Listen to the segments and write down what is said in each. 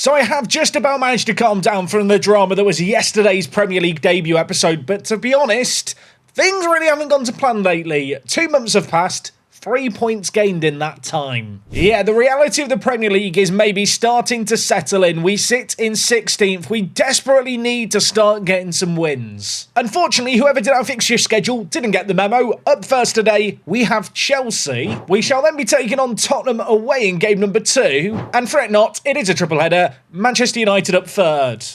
So I have just about managed to calm down from the drama that was yesterday's Premier League debut episode, but to be honest, things really haven't gone to plan lately. 2 months have passed. 3 points gained in that time. Yeah, the reality of the Premier League is maybe starting to settle in. We sit in 16th. We desperately need to start getting some wins. Unfortunately, whoever did our fixture schedule didn't get the memo. Up first today, we have Chelsea. We shall then be taking on Tottenham away in game number 2. And fret not, it is a triple header. Manchester United up third.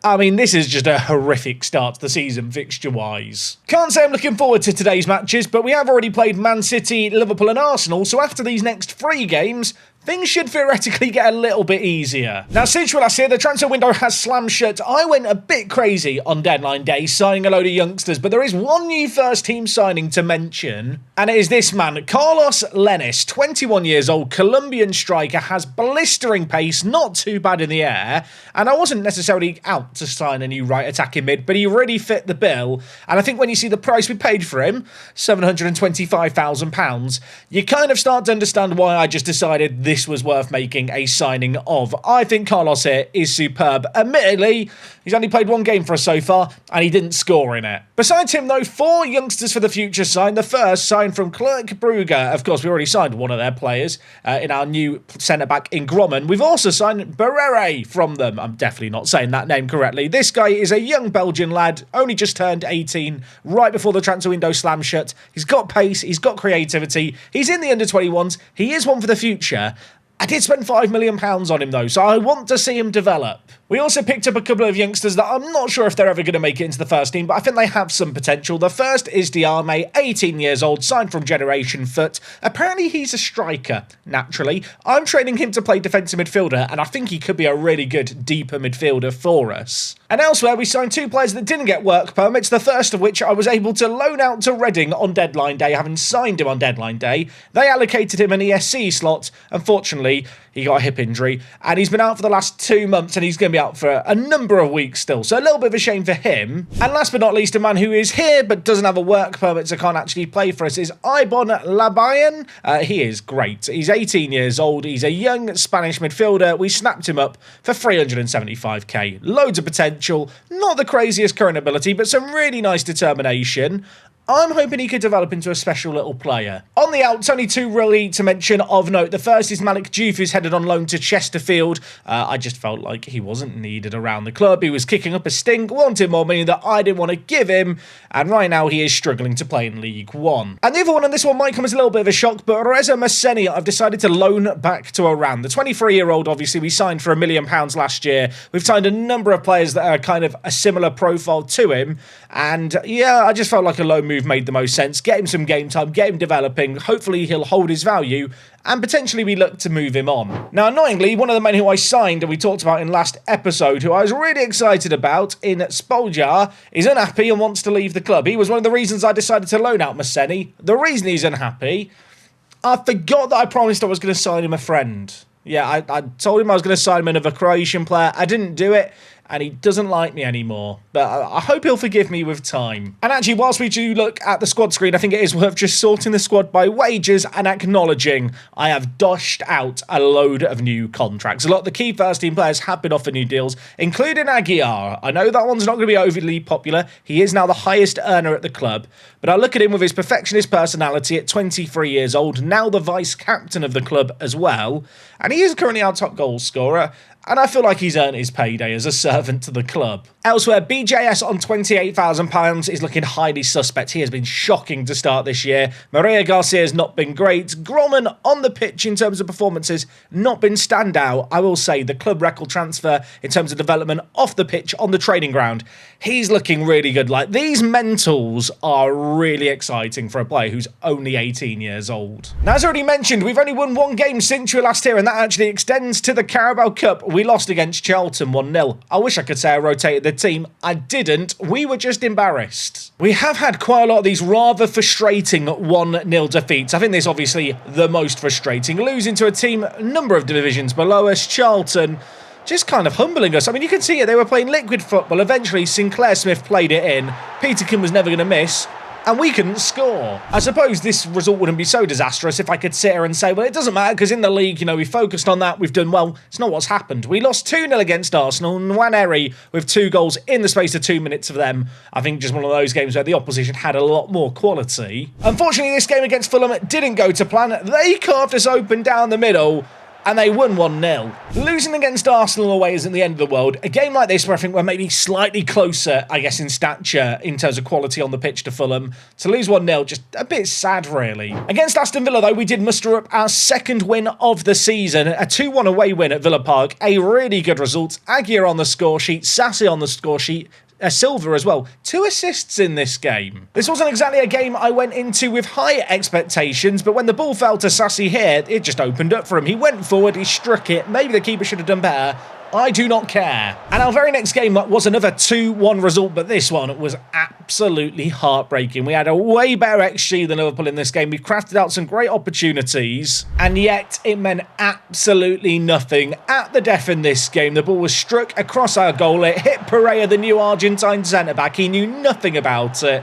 I mean, this is just a horrific start to the season, fixture-wise. Can't say I'm looking forward to today's matches, but we have already played Man City, Liverpool and Arsenal, so after these next 3 games, things should theoretically get a little bit easier. Now, since last year, the transfer window has slammed shut. I went a bit crazy on deadline day, signing a load of youngsters, but there is one new first-team signing to mention, and it is this man, Carlos Lenis, 21 years old, Colombian striker, has blistering pace, not too bad in the air, and I wasn't necessarily out to sign a new right attacking mid, but he really fit the bill, and I think when you see the price we paid for him, £725,000, you kind of start to understand why I just decided this was worth making a signing of. I think Carlos here is superb. Admittedly, he's only played 1 game for us so far, and he didn't score in it. Besides him, though, 4 youngsters for the future signed. The first signed from Clerk Brugge. Of course, we already signed one of their players in our new centre-back in Grommen. We've also signed Barrere from them. I'm definitely not saying that name correctly. This guy is a young Belgian lad, only just turned 18, right before the transfer window slammed shut. He's got pace, he's got creativity, he's in the under-21s, he is one for the future. I did spend £5 million on him though, so I want to see him develop. We also picked up a couple of youngsters that I'm not sure if they're ever going to make it into the first team, but I think they have some potential. The first is Diarme, 18 years old, signed from Generation Foot. Apparently he's a striker, naturally. I'm training him to play defensive midfielder, and I think he could be a really good deeper midfielder for us. And elsewhere, we signed 2 players that didn't get work permits, the first of which I was able to loan out to Reading on deadline day, having signed him on deadline day. They allocated him an ESC slot. Unfortunately, he got a hip injury, and he's been out for the last 2 months, and he's going to be out for a number of weeks still, so a little bit of a shame for him. And last but not least, a man who is here but doesn't have a work permit, so can't actually play for us, is Ibon Labayan. He is great. He's 18 years old. He's a young Spanish midfielder. We snapped him up for 375k. Loads of potential. Not the craziest current ability, but some really nice determination. I'm hoping he could develop into a special little player. On the outs, only 2 really to mention of note. The first is Malik Diouf, who's headed on loan to Chesterfield. I just felt like he wasn't needed around the club. He was kicking up a stink, wanted more money that I didn't want to give him, and right now he is struggling to play in League One. And the other one on this one might come as a little bit of a shock, but Reza Masseni I've decided to loan back to Iran. The 23-year-old, obviously, we signed for £1 million last year. We've signed a number of players that are kind of a similar profile to him, and yeah, I just felt like a loan move made the most sense. Get him some game time, get him developing, hopefully he'll hold his value, and potentially we look to move him on. Now, annoyingly, one of the men who I signed and we talked about in last episode, who I was really excited about in Spoljar, is unhappy and wants to leave the club. He was one of the reasons I decided to loan out Masseni. The reason he's unhappy, I forgot that I promised I was going to sign him a friend. Yeah, I told him I was going to sign him another Croatian player. I didn't do it, and he doesn't like me anymore. But I hope he'll forgive me with time. And actually, whilst we do look at the squad screen, I think it is worth just sorting the squad by wages and acknowledging I have doshed out a load of new contracts. A lot of the key first-team players have been offered new deals, including Aguiar. I know that one's not going to be overly popular. He is now the highest earner at the club. But I look at him with his perfectionist personality at 23 years old, now the vice-captain of the club as well. And he is currently our top goal scorer. And I feel like he's earned his payday as a servant to the club. Elsewhere, BJS on £28,000 is looking highly suspect. He has been shocking to start this year. Maria Garcia has not been great. Grommen on the pitch in terms of performances, not been standout. I will say the club record transfer in terms of development off the pitch on the training ground, he's looking really good. Like, these mentals are really exciting for a player who's only 18 years old. Now, as already mentioned, we've only won 1 game since we were last here, and that actually extends to the Carabao Cup. We lost against Charlton 1-0. I wish I could say I rotated the team. I didn't. We were just embarrassed. We have had quite a lot of these rather frustrating 1-0 defeats. I think this is obviously the most frustrating. Losing to a team a number of divisions below us, Charlton, just kind of humbling us. I mean, you can see it. They were playing liquid football. Eventually, Sinclair Smith played it in. Peterkin was never going to miss. and we couldn't score. I suppose this result wouldn't be so disastrous if I could sit here and say, well, it doesn't matter because in the league, you know, we focused on that, we've done well. It's not what's happened. We lost 2-0 against Arsenal, Nwaneri with 2 goals in the space of 2 minutes of them. I think just one of those games where the opposition had a lot more quality. Unfortunately, this game against Fulham didn't go to plan. They carved us open down the middle, and they won 1-0. Losing against Arsenal away isn't the end of the world. A game like this where I think we're maybe slightly closer, I guess, in stature in terms of quality on the pitch to Fulham. To lose 1-0, just a bit sad, really. Against Aston Villa, though, we did muster up our second win of the season. A 2-1 away win at Villa Park. A really good result. Aguirre on the score sheet, Sassy on the score sheet, Silva as well. 2 assists in this game. This wasn't exactly a game I went into with high expectations, but when the ball fell to Sassy here, it just opened up for him. He went forward, he struck it. Maybe the keeper should have done better. I do not care. And our very next game was another 2-1 result, but this one was absolutely heartbreaking. We had a way better XG than Liverpool in this game. We crafted out some great opportunities, and yet it meant absolutely nothing. At the death in this game, the ball was struck across our goal. It hit Pereira, the new Argentine centre-back. He knew nothing about it,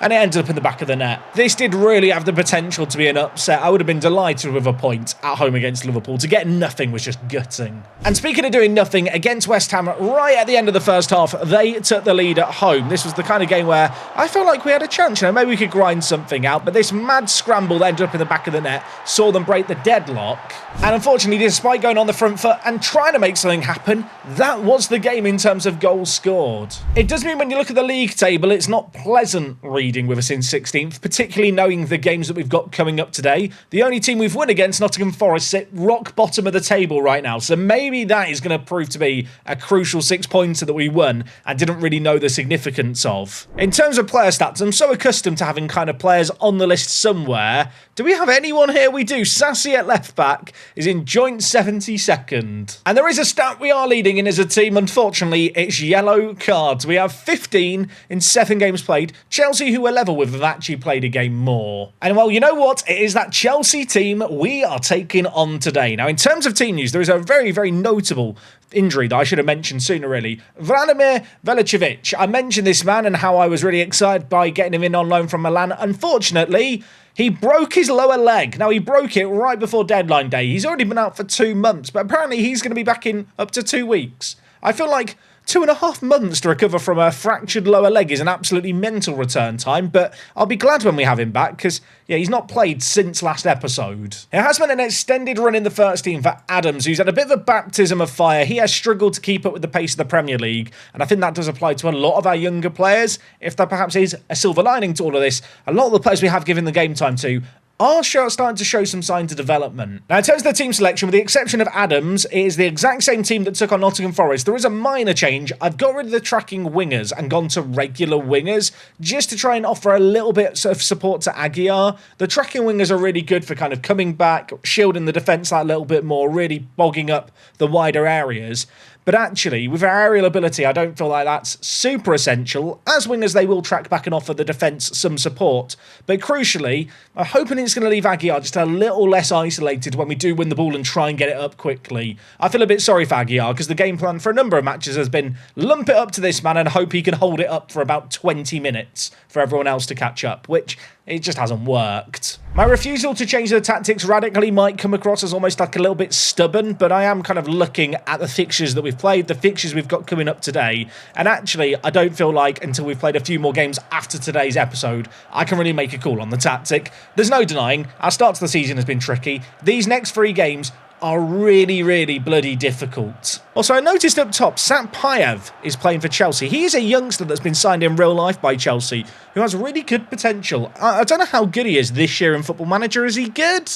and it ended up in the back of the net. This did really have the potential to be an upset. I would have been delighted with a point at home against Liverpool. To get nothing was just gutting. And speaking of doing nothing, against West Ham, right at the end of the first half, they took the lead at home. This was the kind of game where I felt like we had a chance. You know, maybe we could grind something out, but this mad scramble that ended up in the back of the net saw them break the deadlock. And unfortunately, despite going on the front foot and trying to make something happen, that was the game in terms of goals scored. It does mean when you look at the league table, it's not pleasant reading with us in 16th, particularly knowing the games that we've got coming up today. The only team we've won against, Nottingham Forest, sit rock bottom of the table right now, so maybe that is going to prove to be a crucial 6-pointer that we won and didn't really know the significance of. In terms of player stats, I'm so accustomed to having kind of players on the list somewhere. Do we have anyone here? We do. Sassy at left back is in joint 72nd. And there is a stat we are leading in as a team. Unfortunately, it's yellow cards. We have 15 in 7 games played. Chelsea, who we're level with, have actually played a game more. And well, you know what? It is that Chelsea team we are taking on today. Now, in terms of team news, there is a very, very notable injury that I should have mentioned sooner, really. Vladimir Velicevic. I mentioned this man and how I was really excited by getting him in on loan from Milan. Unfortunately, he broke his lower leg. Now, he broke it right before deadline day. He's already been out for 2 months, but apparently he's going to be back in up to 2 weeks. I feel like 2.5 months to recover from a fractured lower leg is an absolutely mental return time, but I'll be glad when we have him back because, yeah, he's not played since last episode. It has been an extended run in the first team for Addons, who's had a bit of a baptism of fire. He has struggled to keep up with the pace of the Premier League, and I think that does apply to a lot of our younger players. If there perhaps is a silver lining to all of this, a lot of the players we have given the game time to are starting to show some signs of development. Now, in terms of the team selection, with the exception of Addams, it is the exact same team that took on Nottingham Forest. There is a minor change. I've got rid of the tracking wingers and gone to regular wingers just to try and offer a little bit of support to Aguirre. The tracking wingers are really good for kind of coming back, shielding the defence that little bit more, really bogging up the wider areas. But actually, with our aerial ability, I don't feel like that's super essential. As wingers, they will track back and offer the defence some support. But crucially, I'm hoping it's going to leave Aguirre just a little less isolated when we do win the ball and try and get it up quickly. I feel a bit sorry for Aguirre because the game plan for a number of matches has been lump it up to this man and hope he can hold it up for about 20 minutes for everyone else to catch up, which it just hasn't worked. My refusal to change the tactics radically might come across as almost like a little bit stubborn, but I am kind of looking at the fixtures that we've played, the fixtures we've got coming up today, and actually I don't feel like until we've played a few more games after today's episode, I can really make a call on the tactic. There's no denying, our start to the season has been tricky. These next 3 games are really, really bloody difficult. Also, I noticed up top, Sat Payev is playing for Chelsea. He is a youngster that's been signed in real life by Chelsea, who has really good potential. I don't know how good he is this year in Football Manager. Is he good?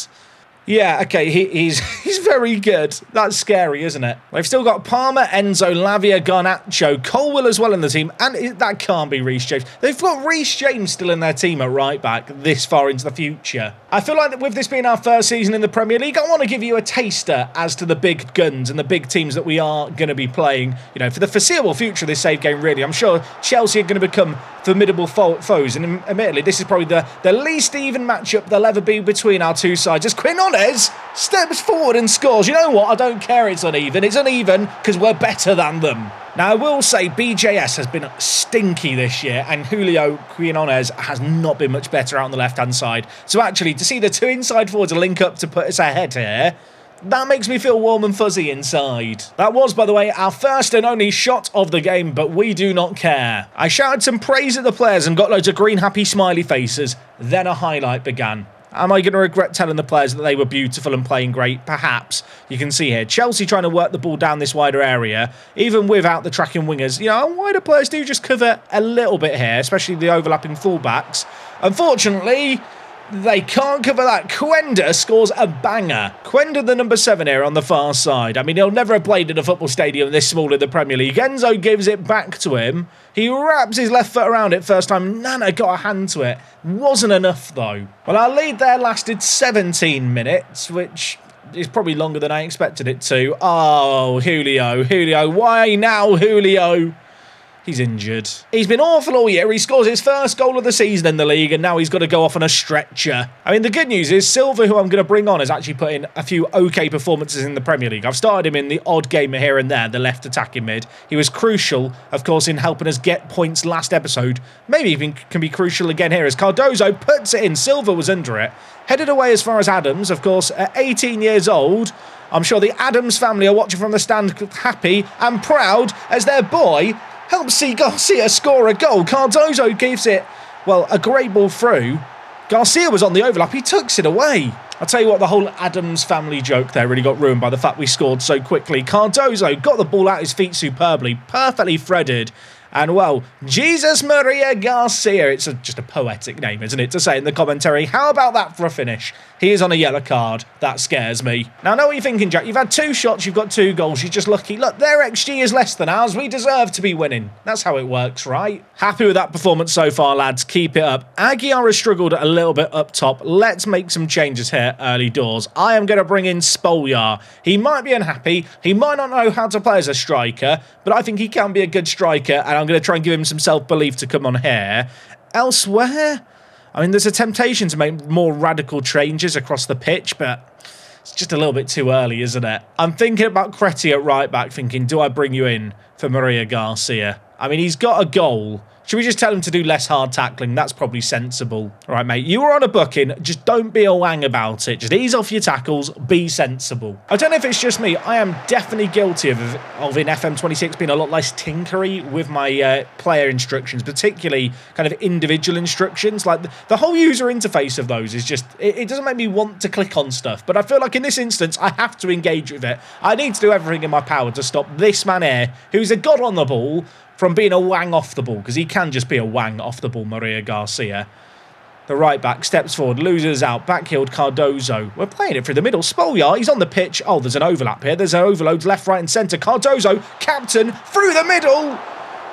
Yeah, okay, he's very good. That's scary, isn't it? They've still got Palmer, Enzo, Lavia, Garnacho, Colwill as well in the team, and that can't be Reece James. They've got Reece James still in their team at right back this far into the future. I feel like that with this being our first season in the Premier League, I want to give you a taster as to the big guns and the big teams that we are going to be playing, you know, for the foreseeable future of this save game, really. I'm sure Chelsea are going to become formidable foes, and admittedly, this is probably the least even matchup there'll ever be between our two sides. As Quinn on Quinones steps forward and scores. You know what? I don't care it's uneven. It's uneven because we're better than them. Now, I will say BJS has been stinky this year, and Julio Quinones has not been much better out on the left-hand side. So actually, to see the two inside forwards link up to put us ahead here, that makes me feel warm and fuzzy inside. That was, by the way, our first and only shot of the game, but we do not care. I shouted some praise at the players and got loads of green happy smiley faces. Then a highlight began. Am I going to regret telling the players that they were beautiful and playing great? Perhaps. You can see here, Chelsea trying to work the ball down this wider area, even without the tracking wingers. You know, wider players do just cover a little bit here, especially the overlapping fullbacks. Unfortunately, they can't cover that. Quenda scores a banger. Quenda, the number 7 here on the far side. I mean, he'll never have played in a football stadium this small in the Premier League. Enzo gives it back to him. He wraps his left foot around it first time. Nana got a hand to it. Wasn't enough, though. Well, our lead there lasted 17 minutes, which is probably longer than I expected it to. Oh, Julio. Why now, Julio? He's injured. He's been awful all year. He scores his first goal of the season in the league, and now he's got to go off on a stretcher. I mean, the good news is Silva, who I'm going to bring on, has actually put in a few okay performances in the Premier League. I've started him in the odd game here and there, the left attacking mid. He was crucial, of course, in helping us get points last episode. Maybe even can be crucial again here as Cardozo puts it in. Silva was under it. Headed away as far as Addons, of course, at 18 years old. I'm sure the Addons family are watching from the stand happy and proud as their boy helps see Garcia score a goal. Cardozo gives it, well, a great ball through. Garcia was on the overlap. He tucks it away. I'll tell you what, the whole Addams family joke there really got ruined by the fact we scored so quickly. Cardozo got the ball out his feet superbly, perfectly threaded. And, well, Jesus Maria Garcia. It's just a poetic name, isn't it, to say in the commentary. How about that for a finish? He is on a yellow card. That scares me. Now, I know what you're thinking, Jack. You've had 2 shots. You've got 2 goals. You're just lucky. Look, their XG is less than ours. We deserve to be winning. That's how it works, right? Happy with that performance so far, lads. Keep it up. Aguiar has struggled a little bit up top. Let's make some changes here early doors. I am going to bring in Spolyar. He might be unhappy. He might not know how to play as a striker, but I think he can be a good striker, and I'm going to try and give him some self-belief to come on here. Elsewhere, I mean, there's a temptation to make more radical changes across the pitch, but it's just a little bit too early, isn't it? I'm thinking about Creti at right back, thinking, do I bring you in for Maria Garcia? I mean, he's got a goal. Should we just tell him to do less hard tackling? That's probably sensible. All right, mate, you were on a booking. Just don't be a wang about it. Just ease off your tackles. Be sensible. I don't know if it's just me. I am definitely guilty of in FM26 being a lot less tinkery with my player instructions, particularly kind of individual instructions. Like the whole user interface of those is just, it doesn't make me want to click on stuff. But I feel like in this instance, I have to engage with it. I need to do everything in my power to stop this man here, who's a god on the ball, from being a wang off the ball, because he can just be a wang off the ball, Maria Garcia. The right back steps forward, loses out, backheeled Cardozo. We're playing it through the middle. Spolyar, he's on the pitch. Oh, there's an overlap here. There's an overload left, right and centre. Cardozo, captain, through the middle.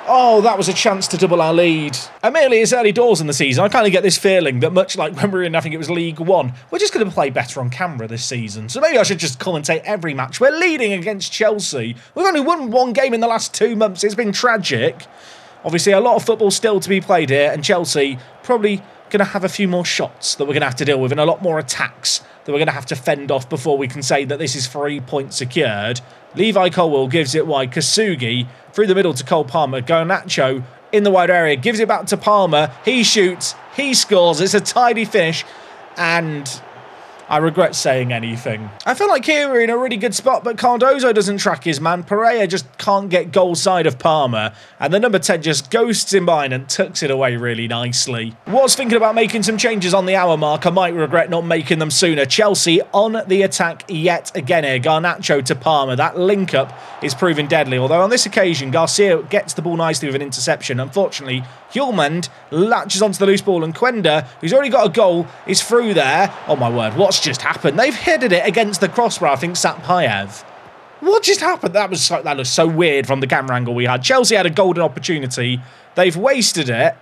Oh, that was a chance to double our lead. Admittedly, it's early doors in the season. I kind of get this feeling that much like when we were in, I think it was League One, we're just going to play better on camera this season. So maybe I should just commentate every match. We're leading against Chelsea. We've only won 1 game in the last 2 months. It's been tragic. Obviously, a lot of football still to be played here, and Chelsea probably going to have a few more shots that we're going to have to deal with and a lot more attacks that we're going to have to fend off before we can say that this is 3 points secured. Levi Colwell gives it wide. Kasugi through the middle to Cole Palmer. Garnacho in the wide area. Gives it back to Palmer. He shoots. He scores. It's a tidy finish. And I regret saying anything. I feel like here we're in a really good spot, but Cardozo doesn't track his man. Pereira just can't get goal side of Palmer. And the number 10 just ghosts him behind and tucks it away really nicely. Was thinking about making some changes on the hour mark. I might regret not making them sooner. Chelsea on the attack yet again here. Garnacho to Palmer. That link up is proving deadly. Although on this occasion, Garcia gets the ball nicely with an interception. Unfortunately, Hjulmand latches onto the loose ball, and Quenda, who's already got a goal, is through there. Oh my word, what's just happened? They've headed it against the crossbar, I think, Sapayev. What just happened? That was so weird from the camera angle we had. Chelsea had a golden opportunity. They've wasted it.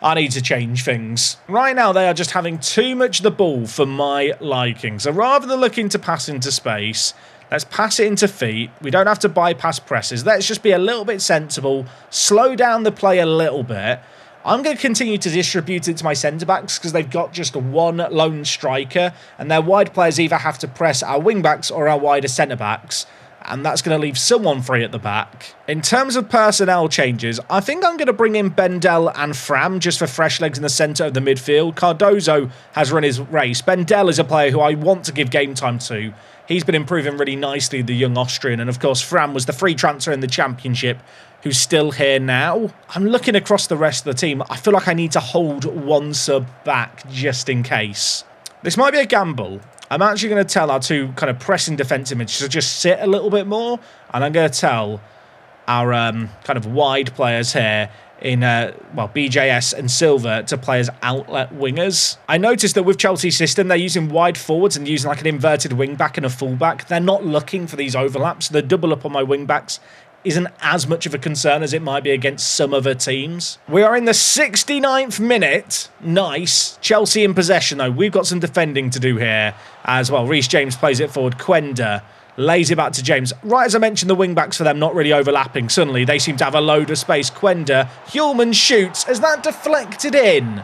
I need to change things. Right now, they are just having too much the ball for my liking. So rather than looking to pass into space, let's pass it into feet. We don't have to bypass presses. Let's just be a little bit sensible, slow down the play a little bit, I'm going to continue to distribute it to my centre-backs because they've got just one lone striker, and their wide players either have to press our wing-backs or our wider centre-backs, and that's going to leave someone free at the back. In terms of personnel changes, I think I'm going to bring in Bendel and Fram just for fresh legs in the centre of the midfield. Cardozo has run his race. Bendel is a player who I want to give game time to. He's been improving really nicely, the young Austrian, and of course Fram was the free transfer in the Championship, who's still here now. I'm looking across the rest of the team. I feel like I need to hold one sub back just in case. This might be a gamble. I'm actually going to tell our two kind of pressing defensive midfielders to just sit a little bit more, and I'm going to tell our kind of wide players here in, BJS and Silva to play as outlet wingers. I noticed that with Chelsea's system, they're using wide forwards and using like an inverted wing back and a full back. They're not looking for these overlaps. The double up on my wing backs isn't as much of a concern as it might be against some other teams. We are in the 69th minute. Nice. Chelsea in possession, though. We've got some defending to do here as well. Reece James plays it forward. Quenda lays it back to James. Right as I mentioned, the wing-backs for them not really overlapping. Suddenly, they seem to have a load of space. Quenda. Hjulman shoots. Has that deflected in?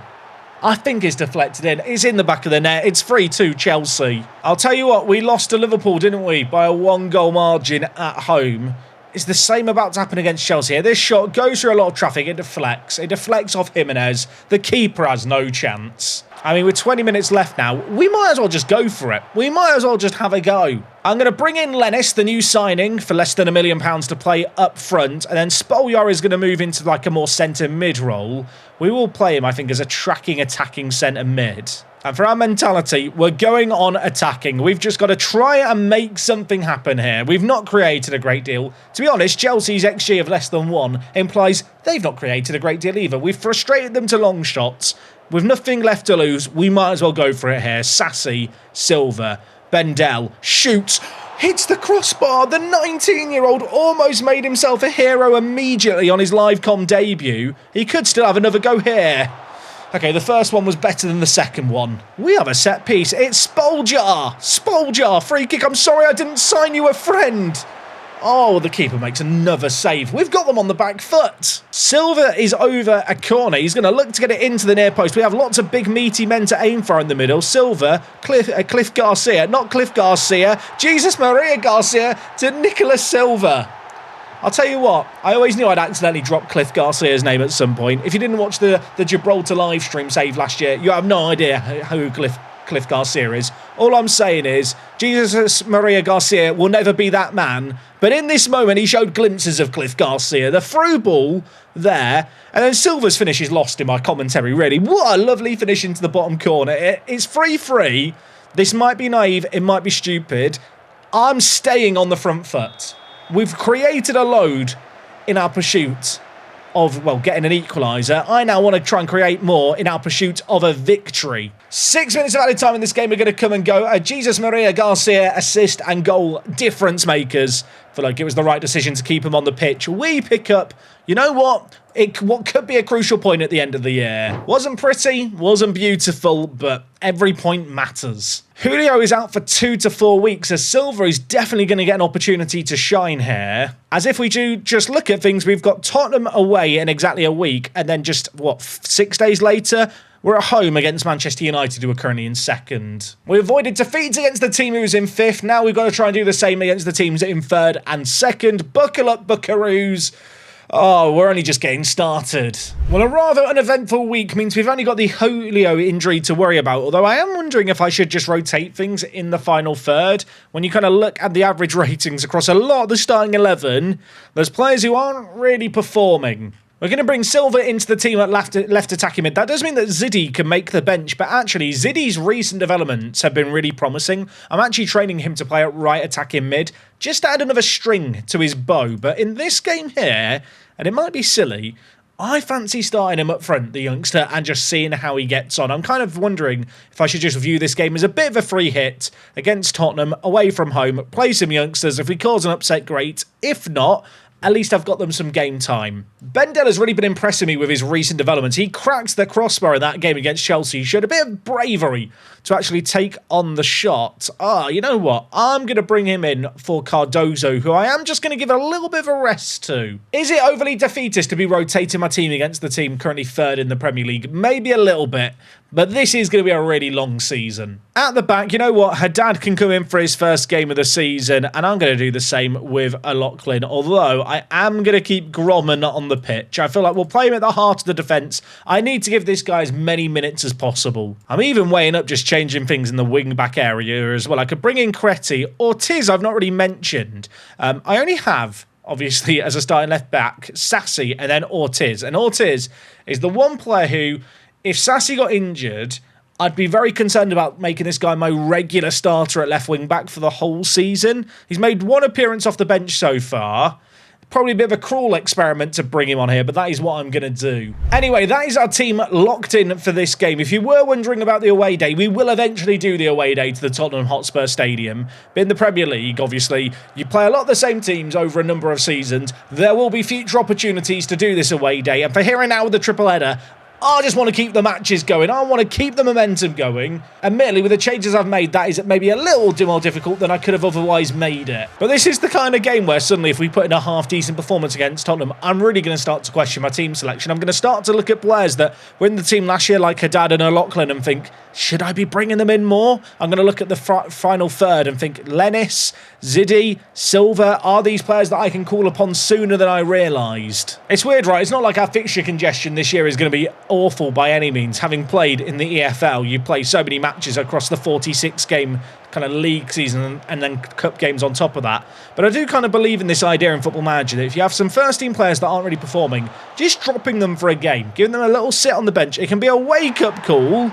I think it's deflected in. It's in the back of the net. It's 3-2 Chelsea. I'll tell you what, we lost to Liverpool, didn't we? By a 1-goal margin at home. It's the same about to happen against Chelsea. This shot goes through a lot of traffic. It deflects. It deflects off Jimenez. The keeper has no chance. I mean, with 20 minutes left now, we might as well just go for it. We might as well just have a go. I'm going to bring in Lennis, the new signing, for less than £1 million to play up front. And then Spolyar is going to move into like a more centre mid role. We will play him, I think, as a tracking, attacking centre mid. And for our mentality, we're going on attacking. We've just got to try and make something happen here. We've not created a great deal. To be honest, Chelsea's XG of less than 1 implies they've not created a great deal either. We've frustrated them to long shots. With nothing left to lose, we might as well go for it here. Sassy, Silva, Bendel, shoots, hits the crossbar. The 19-year-old almost made himself a hero immediately on his live-com debut. He could still have another go here. Okay, the first one was better than the second one. We have a set piece. It's Spolyar. Spolyar, free kick. I'm sorry I didn't sign you a friend. Oh, the keeper makes another save. We've got them on the back foot. Silva is over a corner. He's going to look to get it into the near post. We have lots of big, meaty men to aim for in the middle. Silva, Cliff Garcia, not Cliff Garcia. Jesus Maria Garcia to Nicolas Silva. I'll tell you what, I always knew I'd accidentally drop Cliff Garcia's name at some point. If you didn't watch the Gibraltar live stream save last year, you have no idea who Cliff Garcia is. All I'm saying is, Jesus Maria Garcia will never be that man. But in this moment, he showed glimpses of Cliff Garcia. The through ball there. And then Silva's finish is lost in my commentary, really. What a lovely finish into the bottom corner. It's 3-3. This might be naive. It might be stupid. I'm staying on the front foot. We've created a load in our pursuit of, well, getting an equaliser. I now want to try and create more in our pursuit of a victory. 6 minutes of added time in this game are going to come and go. A Jesus Maria Garcia assist and goal difference makers. I feel like it was the right decision to keep him on the pitch. We pick up, you know what? What could be a crucial point at the end of the year. Wasn't pretty, wasn't beautiful, but every point matters. Julio is out for 2 to 4 weeks, as Silva is definitely going to get an opportunity to shine here. As if we do just look at things, we've got Tottenham away in exactly a week, and then just, 6 days later, we're at home against Manchester United, who are currently in second. We avoided defeats against the team who was in fifth. Now we've got to try and do the same against the teams in third and second. Buckle up, buckaroos. Oh, we're only just getting started. Well, a rather uneventful week means we've only got the Julio injury to worry about, although I am wondering if I should just rotate things in the final third. When you kind of look at the average ratings across a lot of the starting 11, there's players who aren't really performing. We're going to bring Silva into the team at left attacking mid. That does mean that Ziddy can make the bench, but actually Ziddy's recent developments have been really promising. I'm actually training him to play at right attacking mid, just to add another string to his bow. But in this game here, and it might be silly, I fancy starting him up front, the youngster, and just seeing how he gets on. I'm kind of wondering if I should just view this game as a bit of a free hit against Tottenham, away from home, play some youngsters. If we cause an upset, great. If not, at least I've got them some game time. Bendel has really been impressing me with his recent developments. He cracked the crossbar in that game against Chelsea. He showed a bit of bravery to actually take on the shot. You know what? I'm going to bring him in for Cardozo, who I am just going to give a little bit of a rest to. Is it overly defeatist to be rotating my team against the team currently third in the Premier League? Maybe a little bit, but this is going to be a really long season. At the back, you know what? Haddad can come in for his first game of the season, and I'm going to do the same with O'Loughlin, although I am going to keep Gromman on the pitch. I feel like we'll play him at the heart of the defence. I need to give this guy as many minutes as possible. I'm even weighing up just changing things in the wing-back area as well. I could bring in Creti or Tiz, I've not really mentioned. I only have, obviously, as a starting left-back, Sassy and then Ortiz. And Ortiz is the one player who, if Sassy got injured, I'd be very concerned about making this guy my regular starter at left wing back for the whole season. He's made one appearance off the bench so far. Probably a bit of a cruel experiment to bring him on here, but that is what I'm going to do. Anyway, that is our team locked in for this game. If you were wondering about the away day, we will eventually do the away day to the Tottenham Hotspur Stadium. But in the Premier League, obviously, you play a lot of the same teams over a number of seasons. There will be future opportunities to do this away day. And for here and now with the triple header, I just want to keep the matches going. I want to keep the momentum going. Admittedly, with the changes I've made, that is maybe a little more difficult than I could have otherwise made it. But this is the kind of game where suddenly, if we put in a half-decent performance against Tottenham, I'm really going to start to question my team selection. I'm going to start to look at players that were in the team last year, like Haddad and O'Loughlin, and think, should I be bringing them in more? I'm going to look at the final third and think, Lennis, Ziddy, Silva, are these players that I can call upon sooner than I realised? It's weird, right? It's not like our fixture congestion this year is going to be awful by any means. Having played in the EFL, you play so many matches across the 46-game kind of league season and then cup games on top of that. But I do kind of believe in this idea in Football Manager that if you have some first-team players that aren't really performing, just dropping them for a game, giving them a little sit on the bench, it can be a wake-up call.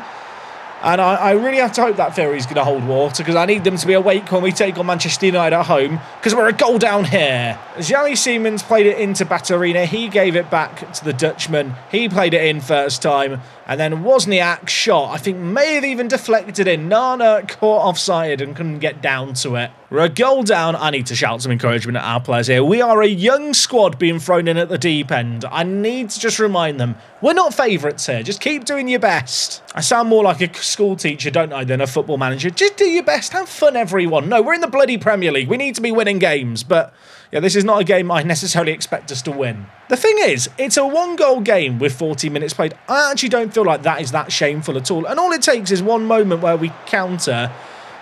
And I really have to hope that theory is going to hold water, because I need them to be awake when we take on Manchester United at home, because we're a goal down here. Xavi Simons played it into Baturina. He gave it back to the Dutchman. He played it in first time. And then Wozniak shot, I think may have even deflected in. Nana caught offside and couldn't get down to it. We're a goal down. I need to shout some encouragement at our players here. We are a young squad being thrown in at the deep end. I need to just remind them, we're not favourites here. Just keep doing your best. I sound more like a school teacher, don't I, than a football manager. Just do your best. Have fun, everyone. No, we're in the bloody Premier League. We need to be winning games. But yeah, this is not a game I necessarily expect us to win. The thing is, it's a one-goal game with 40 minutes played. I actually don't feel like that is that shameful at all. And all it takes is one moment where we counter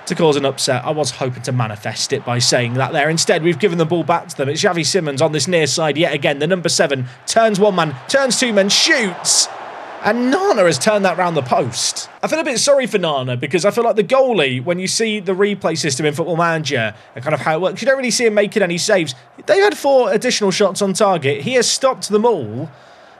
to cause an upset. I was hoping to manifest it by saying that there. Instead, we've given the ball back to them. It's Xavi Simons on this near side yet again. The number 7 turns one man, turns two men, shoots. And Nana has turned that round the post. I feel a bit sorry for Nana, because I feel like the goalie, when you see the replay system in Football Manager and kind of how it works, you don't really see him making any saves. They've had 4 additional shots on target. He has stopped them all.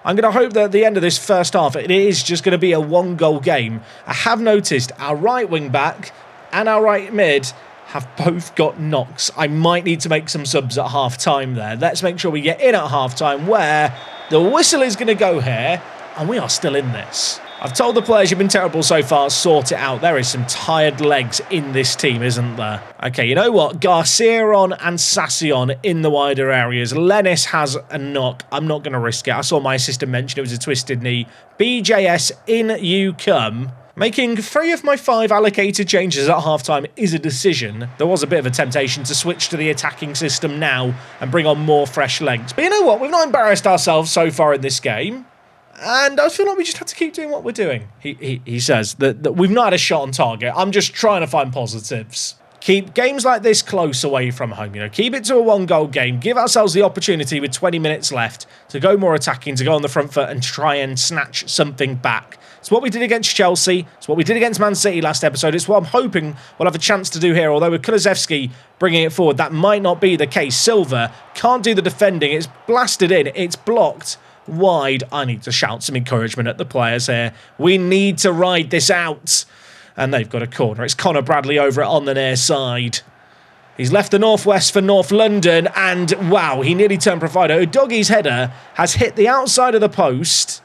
I'm going to hope that at the end of this first half, it is just going to be a one-goal game. I have noticed our right wing-back and our right mid have both got knocks. I might need to make some subs at half-time there. Let's make sure we get in at half-time, where the whistle is going to go here. And we are still in this. I've told the players you've been terrible so far, sort it out. There is some tired legs in this team, isn't there? Okay, you know what? Garcia on and Sassy on in the wider areas. Lennis has a knock. I'm not going to risk it. I saw my assistant mention it was a twisted knee. BJS, in you come. Making 3 of my 5 allocated changes at halftime is a decision. There was a bit of a temptation to switch to the attacking system now and bring on more fresh legs. But you know what? We've not embarrassed ourselves so far in this game. And I feel like we just have to keep doing what we're doing. He says that we've not had a shot on target. I'm just trying to find positives. Keep games like this close away from home. You know, keep it to a one-goal game. Give ourselves the opportunity with 20 minutes left to go more attacking, to go on the front foot and try and snatch something back. It's what we did against Chelsea. It's what we did against Man City last episode. It's what I'm hoping we'll have a chance to do here. Although with Kulusevski bringing it forward, that might not be the case. Silva can't do the defending. It's blasted in. It's blocked wide. I need to shout some encouragement at the players here. We need to ride this out. And they've got a corner. It's Connor Bradley over it on the near side. He's left the northwest for North London. And wow, he nearly turned provider. Udogie's header has hit the outside of the post.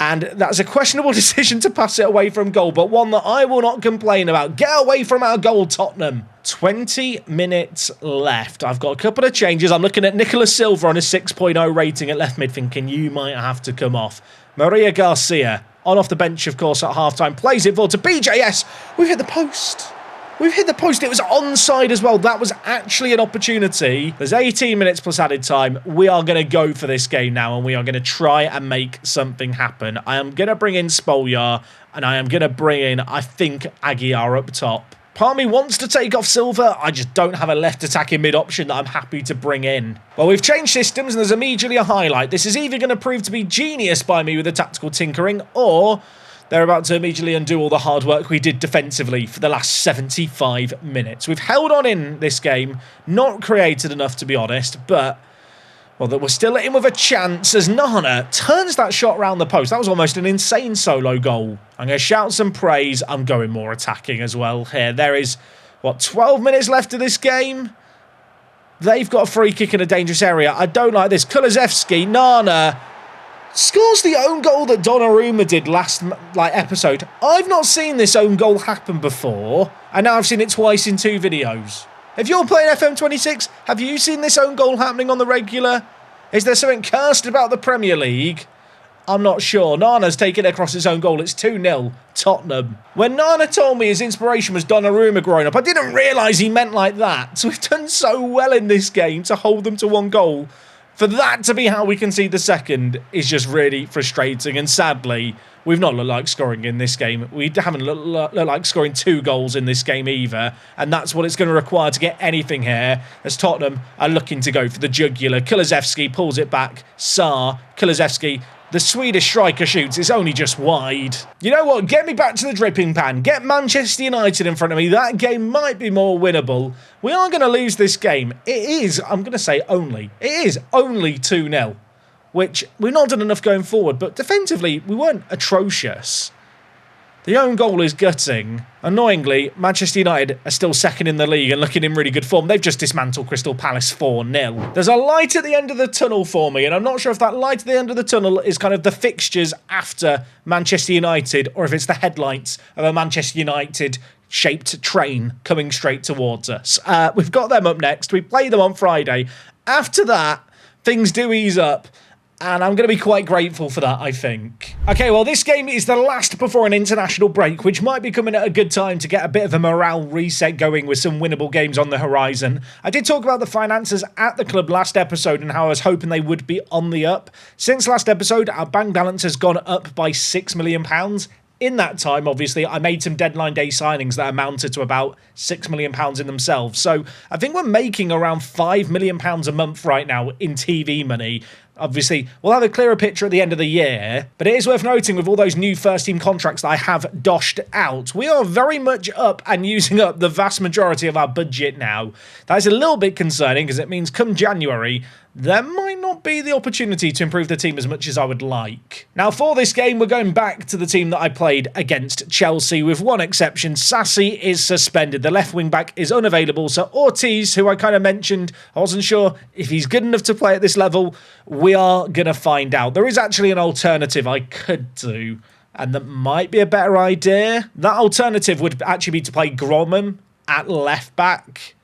And that's a questionable decision to pass it away from goal, but one that I will not complain about. Get away from our goal, Tottenham. 20 minutes left. I've got a couple of changes. I'm looking at Nicolas Silva on a 6.0 rating at left mid, thinking you might have to come off. Maria Garcia, on off the bench, of course, at half-time. Plays it forward to BJS. We've hit the post. We've hit the post. It was onside as well. That was actually an opportunity. There's 18 minutes plus added time. We are going to go for this game now, and we are going to try and make something happen. I am going to bring in Spolyar, and I am going to bring in, I think, Aguiar up top. Part of me wants to take off Silva. I just don't have a left attacking mid option that I'm happy to bring in. Well, we've changed systems, and there's immediately a highlight. This is either going to prove to be genius by me with the tactical tinkering, or they're about to immediately undo all the hard work we did defensively for the last 75 minutes. We've held on in this game, not created enough to be honest, but well, we're still in with a chance as Nana turns that shot round the post. That was almost an insane solo goal. I'm going to shout some praise. I'm going more attacking as well here. There is, 12 minutes left of this game? They've got a free kick in a dangerous area. I don't like this. Kulusevski, Nana scores the own goal that Donnarumma did last episode. I've not seen this own goal happen before, and now I've seen it twice in 2 videos. If you're playing FM26, have you seen this own goal happening on the regular? Is there something cursed about the Premier League? I'm not sure. Nana's taken it across his own goal. It's 2-0, Tottenham. When Nana told me his inspiration was Donnarumma growing up, I didn't realise he meant like that. So we've done so well in this game to hold them to 1 goal. For that to be how we concede the second is just really frustrating. And sadly, we've not looked like scoring in this game. We haven't looked like scoring 2 goals in this game either. And that's what it's going to require to get anything here, as Tottenham are looking to go for the jugular. Kulusevski pulls it back. Kulusevski, the Swedish striker, shoots. It's only just wide. You know what? Get me back to the dripping pan. Get Manchester United in front of me. That game might be more winnable. We are going to lose this game. It is, I'm going to say only. It is only 2-0. Which we've not done enough going forward. But defensively, we weren't atrocious. The own goal is gutting. Annoyingly, Manchester United are still second in the league and looking in really good form. They've just dismantled Crystal Palace 4-0. There's a light at the end of the tunnel for me, and I'm not sure if that light at the end of the tunnel is kind of the fixtures after Manchester United, or if it's the headlights of a Manchester United-shaped train coming straight towards us. We've got them up next. We play them on Friday. After that, things do ease up. And I'm going to be quite grateful for that, I think. Okay, well, this game is the last before an international break, which might be coming at a good time to get a bit of a morale reset going with some winnable games on the horizon. I did talk about the finances at the club last episode and how I was hoping they would be on the up. Since last episode, our bank balance has gone up by £6 million. In that time, obviously, I made some deadline day signings that amounted to about £6 million in themselves. So I think we're making around £5 million a month right now in TV money. Obviously, we'll have a clearer picture at the end of the year, but it is worth noting with all those new first-team contracts that I have doshed out, we are very much up and using up the vast majority of our budget now. That is a little bit concerning because it means come January, there might not be the opportunity to improve the team as much as I would like. Now, for this game, we're going back to the team that I played against Chelsea, with one exception. Sassy is suspended. The left wing-back is unavailable, so Ortiz, who I kind of mentioned, I wasn't sure if he's good enough to play at this level. We are going to find out. There is actually an alternative I could do, and that might be a better idea. That alternative would actually be to play Gromham at left-back.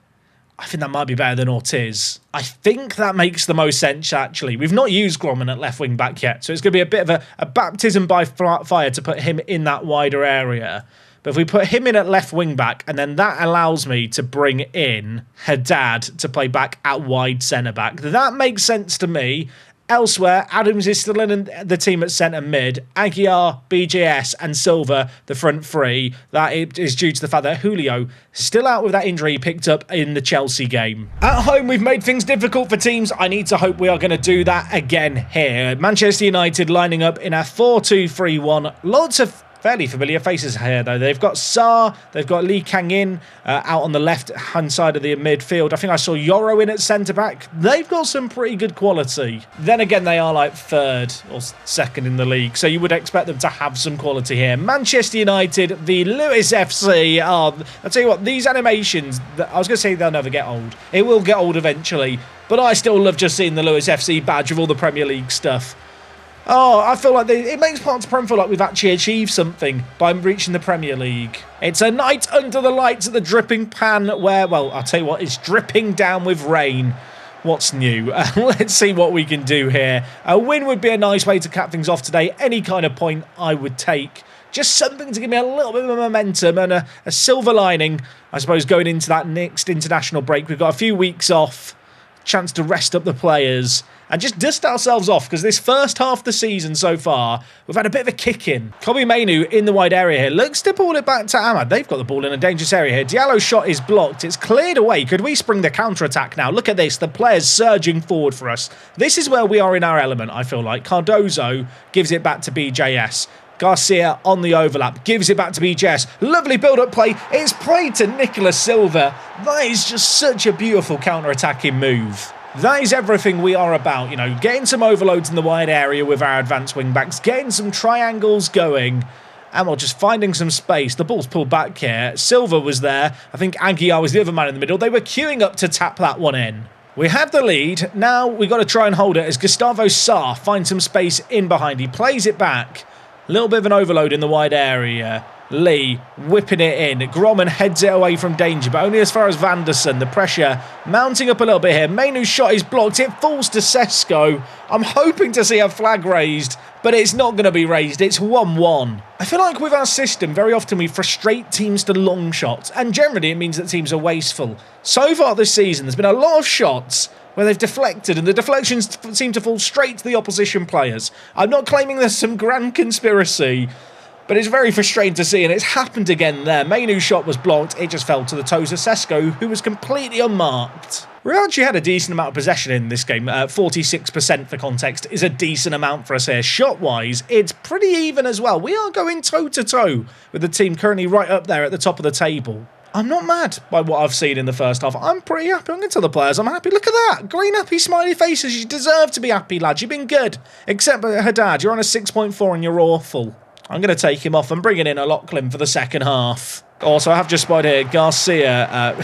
I think that might be better than Ortiz. I think that makes the most sense, actually. We've not used Gromham at left wing back yet, so it's going to be a bit of a baptism by fire to put him in that wider area. But if we put him in at left wing back, and then that allows me to bring in Haddad to play back at wide centre back, that makes sense to me. Elsewhere, Addons is still in the team at centre mid. Aguiar, BJS and Silva, the front three. That is due to the fact that Julio still out with that injury he picked up in the Chelsea game. At home, we've made things difficult for teams. I need to hope we are going to do that again here. Manchester United lining up in a 4-2-3-1. Lots of fairly familiar faces here, though. They've got Sarr, they've got Lee Kang-in out on the left-hand side of the midfield. I think I saw Yoro in at centre-back. They've got some pretty good quality. Then again, they are like third or second in the league, so you would expect them to have some quality here. Manchester United v Lewis FC. Oh, I'll tell you what, these animations, I was going to say they'll never get old. It will get old eventually, but I still love just seeing the Lewis FC badge with all the Premier League stuff. Oh, I feel like it makes parts of Prem feel like we've actually achieved something by reaching the Premier League. It's a night under the lights at the dripping pan where, well, I'll tell you what, it's dripping down with rain. What's new? Let's see what we can do here. A win would be a nice way to cap things off today. Any kind of point I would take. Just something to give me a little bit of momentum and a silver lining, I suppose, going into that next international break. We've got a few weeks off, chance to rest up the players and just dust ourselves off, because this first half of the season so far, we've had a bit of a kick in. Kobe Mainu in the wide area here. Looks to ball it back to Ahmad. They've got the ball in a dangerous area here. Diallo's shot is blocked. It's cleared away. Could we spring the counter-attack now? Look at this. The players surging forward for us. This is where we are in our element, I feel like. Cardozo gives it back to BJS. Garcia on the overlap, gives it back to BJS. Lovely build-up play. It's played to Nicolas Silva. That is just such a beautiful counter-attacking move. That is everything we are about, you know, getting some overloads in the wide area with our advanced wing-backs, getting some triangles going, and we're just finding some space. The ball's pulled back here. Silva was there. I think Aguiar was the other man in the middle. They were queuing up to tap that one in. We have the lead. Now we've got to try and hold it as Gustavo Sarr finds some space in behind. He plays it back. A little bit of an overload in the wide area. Lee whipping it in. Gromman heads it away from danger, but only as far as Vanderson. The pressure mounting up a little bit here. Mainu's shot is blocked. It falls to Sesko. I'm hoping to see a flag raised, but it's not going to be raised. It's 1-1. I feel like with our system, very often we frustrate teams to long shots, and generally it means that teams are wasteful. So far this season, there's been a lot of shots where they've deflected, and the deflections seem to fall straight to the opposition players. I'm not claiming there's some grand conspiracy, but it's very frustrating to see, and it's happened again there. Mainu's shot was blocked. It just fell to the toes of Sesko, who was completely unmarked. We actually had a decent amount of possession in this game. 46% for context is a decent amount for us here. Shot-wise, it's pretty even as well. We are going toe-to-toe with the team currently right up there at the top of the table. I'm not mad by what I've seen in the first half. I'm pretty happy. I'm going to tell the players I'm happy. Look at that. Green happy smiley faces. You deserve to be happy, lads. You've been good. Except Haddad, you're on a 6.4 and you're awful. I'm going to take him off and bring in a Lachlan for the second half. Also, I have just spotted here, Garcia,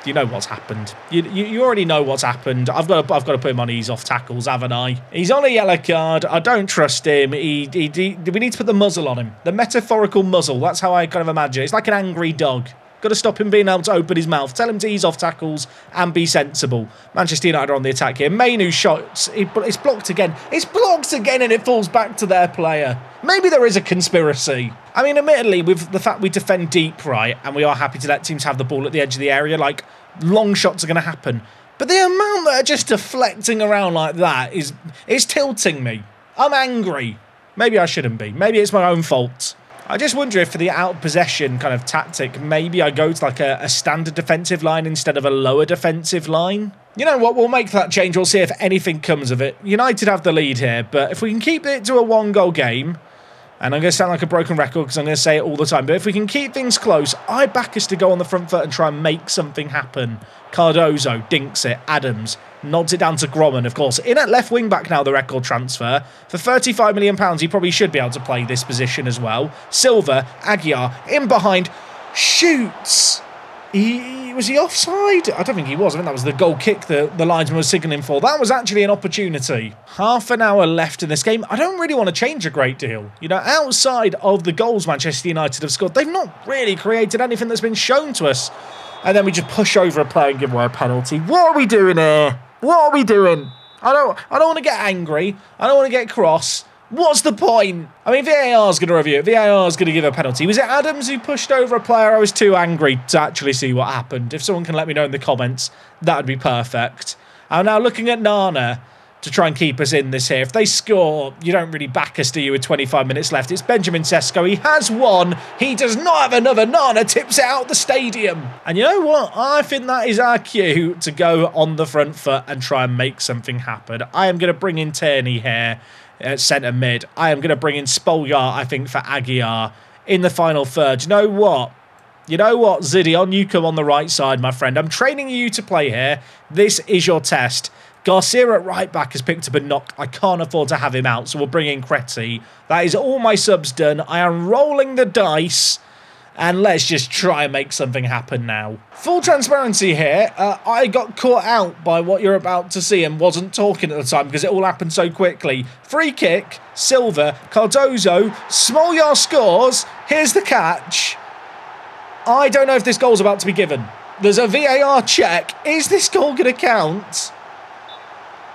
you know what's happened. You already know what's happened. I've got to put him on ease off tackles, haven't I? He's on a yellow card. I don't trust him. We need to put the muzzle on him. The metaphorical muzzle. That's how I kind of imagine it. It's like an angry dog. Got to stop him being able to open his mouth. Tell him to ease off tackles and be sensible. Manchester United are on the attack here. Mainu's shot, it's blocked again. It's blocked again and it falls back to their player. Maybe there is a conspiracy. I mean, admittedly, with the fact we defend deep, right, and we are happy to let teams have the ball at the edge of the area, like, long shots are going to happen. But the amount that are just deflecting around like that is tilting me. I'm angry. Maybe I shouldn't be. Maybe it's my own fault. I just wonder if for the out-possession kind of tactic, maybe I go to like a standard defensive line instead of a lower defensive line. You know what, we'll make that change. We'll see if anything comes of it. United have the lead here, but if we can keep it to a one-goal game, and I'm going to sound like a broken record because I'm going to say it all the time, but if we can keep things close, I back us to go on the front foot and try and make something happen. Cardozo dinks it. Addons nods it down to Gromman, of course. In at left wing back now, the record transfer. For £35 million, he probably should be able to play this position as well. Silva, Aguiar, in behind, shoots. Was he offside? I don't think he was. I think that was the goal kick the linesman was signalling for. That was actually an opportunity. Half an hour left in this game. I don't really want to change a great deal. You know, outside of the goals Manchester United have scored, they've not really created anything that's been shown to us. And then we just push over a player and give away a penalty. What are we doing here? What are we doing? I don't want to get angry. I don't want to get cross. What's the point? I mean, VAR's going to review it. VAR's going to give a penalty. Was it Addons who pushed over a player? I was too angry to actually see what happened. If someone can let me know in the comments, that would be perfect. I'm now looking at Nana to try and keep us in this here. If they score, you don't really back us, do you, with 25 minutes left? It's Benjamin Sesko. He has one. He does not have another. Nana tips it out the stadium. And you know what? I think that is our cue to go on the front foot and try and make something happen. I am going to bring in Tierney here at centre mid. I am going to bring in Spolyar, I think, for Aguiar in the final third. You know what? Zidion, you come on the right side, my friend. I'm training you to play here. This is your test. Garcia at right back has picked up a knock. I can't afford to have him out, so we'll bring in Creti. That is all my subs done. I am rolling the dice, and let's just try and make something happen now. Full transparency here, I got caught out by what you're about to see and wasn't talking at the time because it all happened so quickly. Free kick, Silva, Cardozo, Smolyar scores, here's the catch. I don't know if this goal's about to be given. There's a VAR check. Is this goal going to count?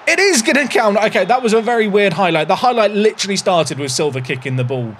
It is going to count. Okay, that was a very weird highlight. The highlight literally started with Silva kicking the ball.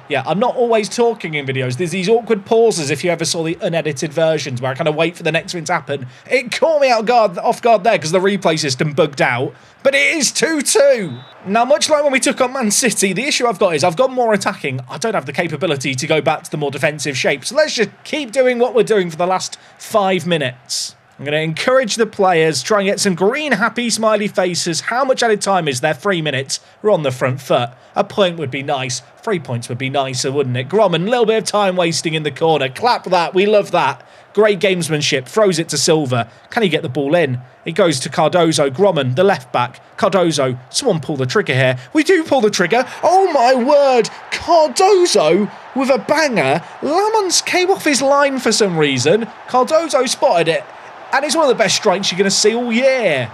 Yeah, I'm not always talking in videos. There's these awkward pauses if you ever saw the unedited versions where I kind of wait for the next thing to happen. It caught me off guard there because the replay system bugged out. But it is 2-2. Now, much like when we took on Man City, the issue I've got is I've got more attacking. I don't have the capability to go back to the more defensive shape. So let's just keep doing what we're doing for the last 5 minutes. I'm going to encourage the players, try and get some green, happy, smiley faces. How much added time is there? 3 minutes. We're on the front foot. A point would be nice. 3 points would be nicer, wouldn't it? Gromman, a little bit of time wasting in the corner. Clap that. We love that. Great gamesmanship. Throws it to Silva. Can he get the ball in? It goes to Cardozo. Gromman, the left back. Cardozo. Someone pull the trigger here. We do pull the trigger. Oh my word. Cardozo with a banger. Lamons came off his line for some reason. Cardozo spotted it. And it's one of the best strikes you're going to see all year.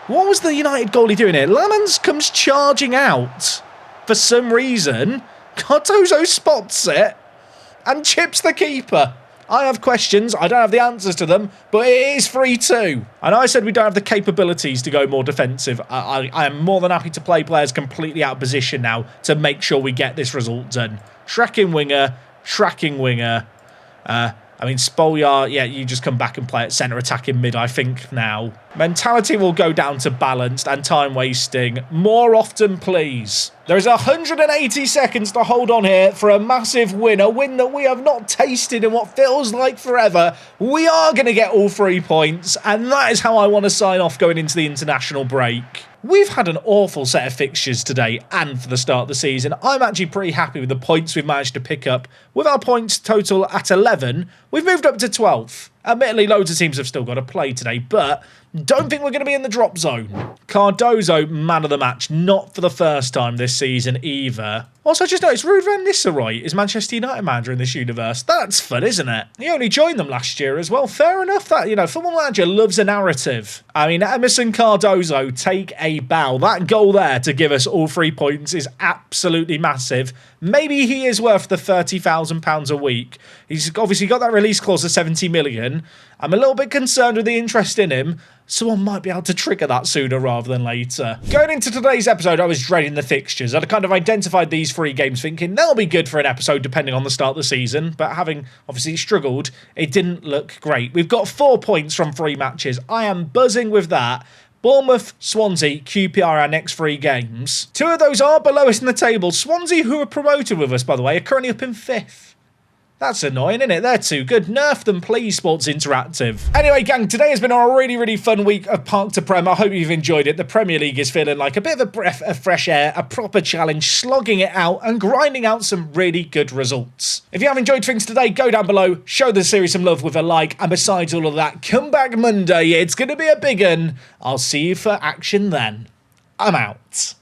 What was the United goalie doing here? Lamons comes charging out for some reason. Cardozo spots it and chips the keeper. I have questions. I don't have the answers to them, but it is 3-2. I know I said we don't have the capabilities to go more defensive. I am more than happy to play players completely out of position now to make sure we get this result done. Tracking winger. I mean, Smolyar, yeah, you just come back and play at centre attacking mid, I think, now. Mentality will go down to balanced and time wasting. More often, please. There is 180 seconds to hold on here for a massive win. A win that we have not tasted in what feels like forever. We are going to get all 3 points, and that is how I want to sign off going into the international break. We've had an awful set of fixtures today and for the start of the season. I'm actually pretty happy with the points we've managed to pick up. With our points total at 11, we've moved up to 12th. Admittedly, loads of teams have still got to play today, but don't think we're going to be in the drop zone. Cardozo, man of the match, not for the first time this season either. Also, I just noticed Ruud van Nistelrooy is Manchester United manager in this universe. That's fun, isn't it? He only joined them last year as well. Fair enough that, you know, football manager loves a narrative. I mean, Emerson Cardozo, take a bow. That goal there to give us all 3 points is absolutely massive. Maybe he is worth the £30,000 a week. He's obviously got that release clause of 70 million. I'm a little bit concerned with the interest in him. Someone might be able to trigger that sooner rather than later. Going into today's episode, I was dreading the fixtures. I'd kind of identified these 3 games thinking they'll be good for an episode depending on the start of the season, but having obviously struggled, it didn't look great. We've got 4 points from 3 matches. I am buzzing with that. Bournemouth, Swansea, QPR, our next 3 games. 2 of those are below us in the table. Swansea, who are promoted with us, by the way, are currently up in 5th. That's annoying, isn't it? They're too good. Nerf them, please, Sports Interactive. Anyway, gang, today has been a really, really fun week of Park to Prem. I hope you've enjoyed it. The Premier League is feeling like a bit of a breath of fresh air, a proper challenge, slogging it out and grinding out some really good results. If you have enjoyed things today, go down below, show the series some love with a like, and besides all of that, come back Monday. It's going to be a big one. I'll see you for action then. I'm out.